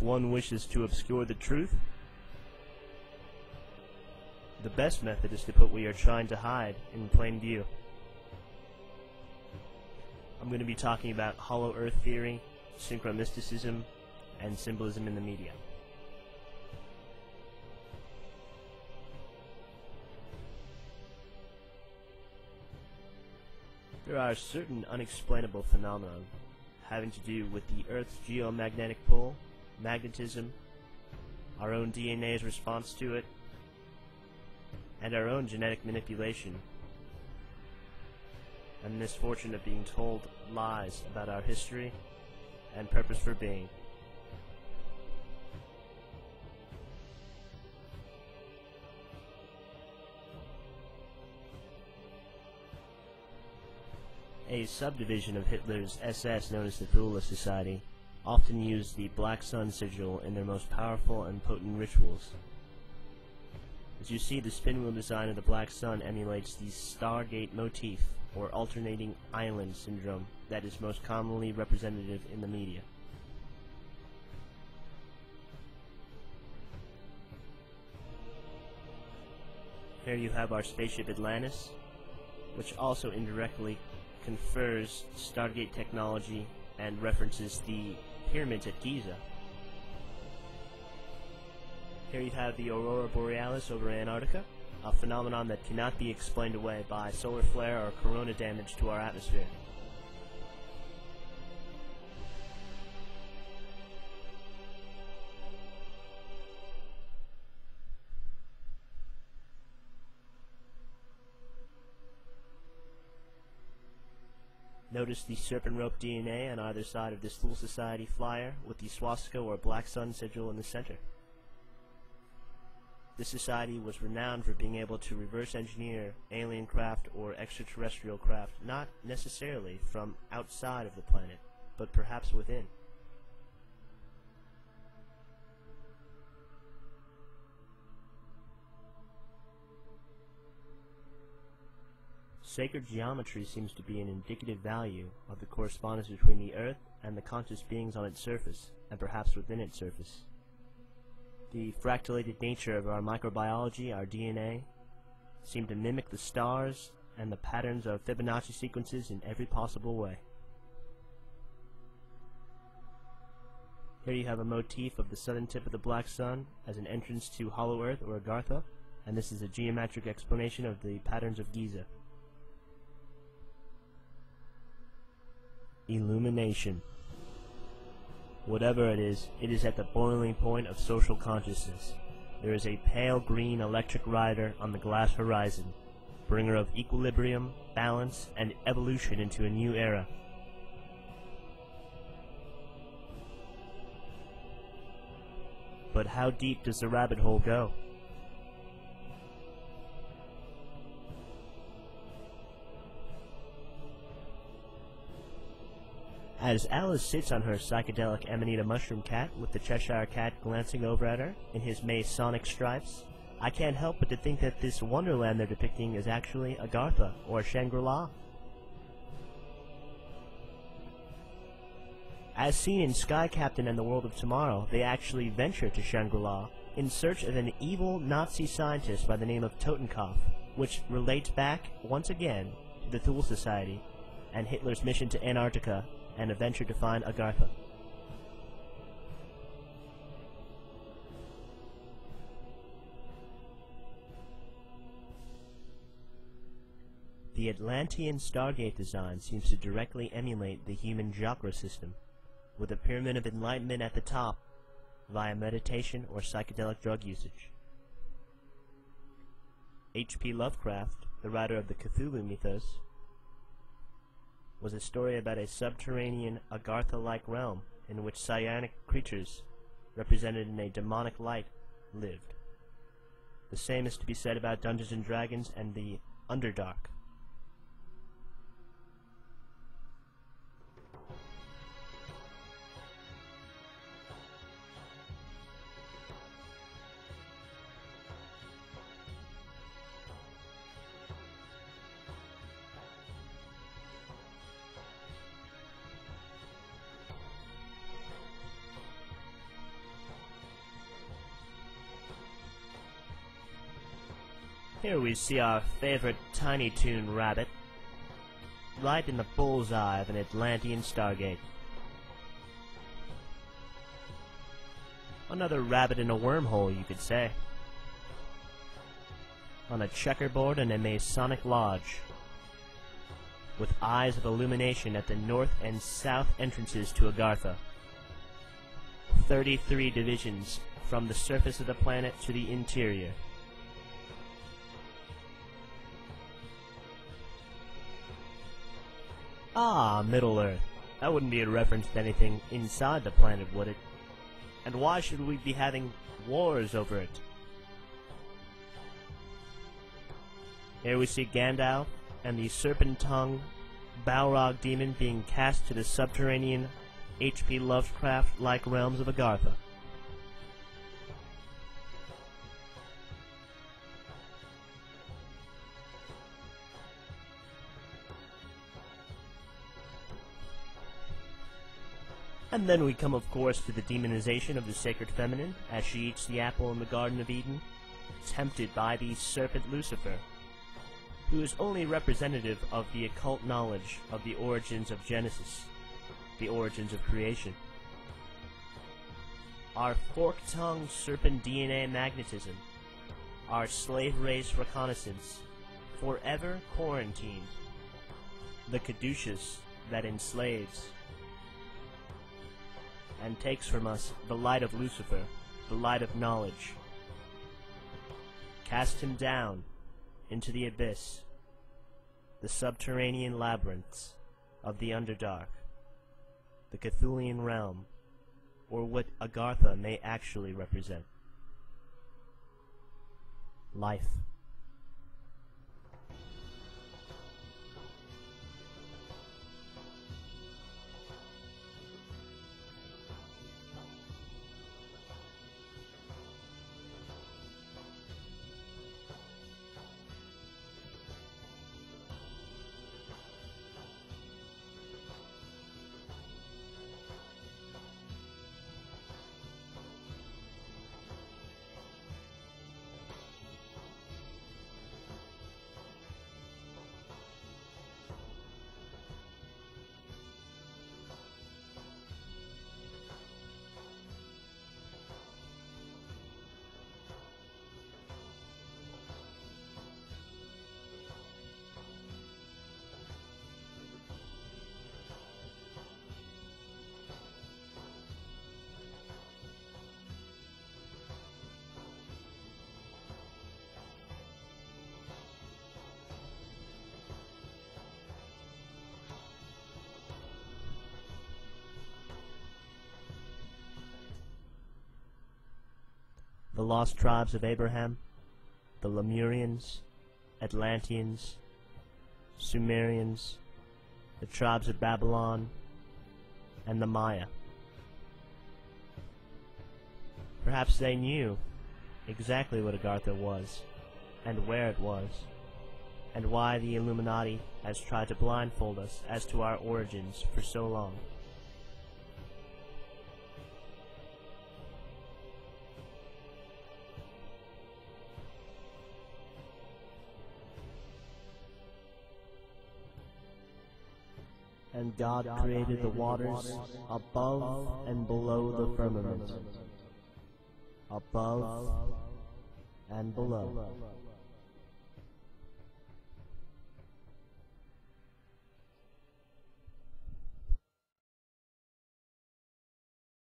if one wishes to obscure the truth, the best method is to put what you're trying to hide in plain view. I'm going to be talking about hollow earth theory, synchromysticism, and symbolism in the media. There are certain unexplainable phenomena having to do with the Earth's geomagnetic pull, magnetism, our own DNA's response to it, and our own genetic manipulation, and the misfortune of being told lies about our history and purpose for being. A subdivision of Hitler's SS known as the Thule Society often used the Black Sun sigil in their most powerful and potent rituals. As you see, the spin-wheel design of the Black Sun emulates the Stargate motif, or alternating island syndrome, that is most commonly representative in the media. Here you have our spaceship Atlantis, which also indirectly confers Stargate technology and references the pyramids at Giza. Here you have the Aurora Borealis over Antarctica, a phenomenon that cannot be explained away by solar flare or corona damage to our atmosphere. Notice the serpent rope DNA on either side of this Thule Society flyer with the swastika or Black Sun sigil in the center. This society was renowned for being able to reverse engineer alien craft or extraterrestrial craft, not necessarily from outside of the planet, but perhaps within. Sacred geometry seems to be an indicative value of the correspondence between the Earth and the conscious beings on its surface, and perhaps within its surface. The fractalated nature of our microbiology, our DNA, seem to mimic the stars and the patterns of Fibonacci sequences in every possible way. Here you have a motif of the southern tip of the Black Sun as an entrance to Hollow Earth or Agartha, and this is a geometric explanation of the patterns of Giza. Illumination. Whatever it is at the boiling point of social consciousness. There is a pale green electric rider on the glass horizon, bringer of equilibrium, balance, and evolution into a new era. But how deep does the rabbit hole go? As Alice sits on her psychedelic Amanita mushroom cat with the Cheshire Cat glancing over at her in his Masonic stripes, I can't help but to think that this wonderland they're depicting is actually Agartha or Shangri-La. As seen in Sky Captain and the World of Tomorrow, they actually venture to Shangri-La in search of an evil Nazi scientist by the name of Totenkopf, which relates back, once again, to the Thule Society and Hitler's mission to Antarctica and a venture to find Agartha. The Atlantean Stargate design seems to directly emulate the human chakra system, with a pyramid of enlightenment at the top via meditation or psychedelic drug usage. H.P. Lovecraft, the writer of the Cthulhu mythos, was a story about a subterranean Agartha-like realm in which psionic creatures, represented in a demonic light, lived. The same is to be said about Dungeons & Dragons and the Underdark. Here we see our favorite Tiny Toon rabbit, right in the bullseye of an Atlantean stargate. Another rabbit in a wormhole, you could say. On a checkerboard in a Masonic lodge, with eyes of illumination at the north and south entrances to Agartha. 33 divisions from the surface of the planet to the interior. Ah, Middle-earth. That wouldn't be a reference to anything inside the planet, would it? And why should we be having wars over it? Here we see Gandalf and the serpent-tongued Balrog demon being cast to the subterranean H.P. Lovecraft-like realms of Agartha. And then we come, of course, to the demonization of the sacred feminine as she eats the apple in the Garden of Eden, tempted by the serpent Lucifer, who is only representative of the occult knowledge of the origins of Genesis, the origins of creation. Our fork-tongued serpent DNA magnetism, our slave race reconnaissance, forever quarantined, the caduceus that enslaves, and takes from us the light of Lucifer, the light of knowledge. Cast him down into the abyss, the subterranean labyrinths of the Underdark, the Cthulian realm, or what Agartha may actually represent. Life. The lost tribes of Abraham, the Lemurians, Atlanteans, Sumerians, the tribes of Babylon, and the Maya. Perhaps they knew exactly what Agartha was, and where it was, and why the Illuminati has tried to blindfold us as to our origins for so long. And God created the waters above and below the firmament, above and below.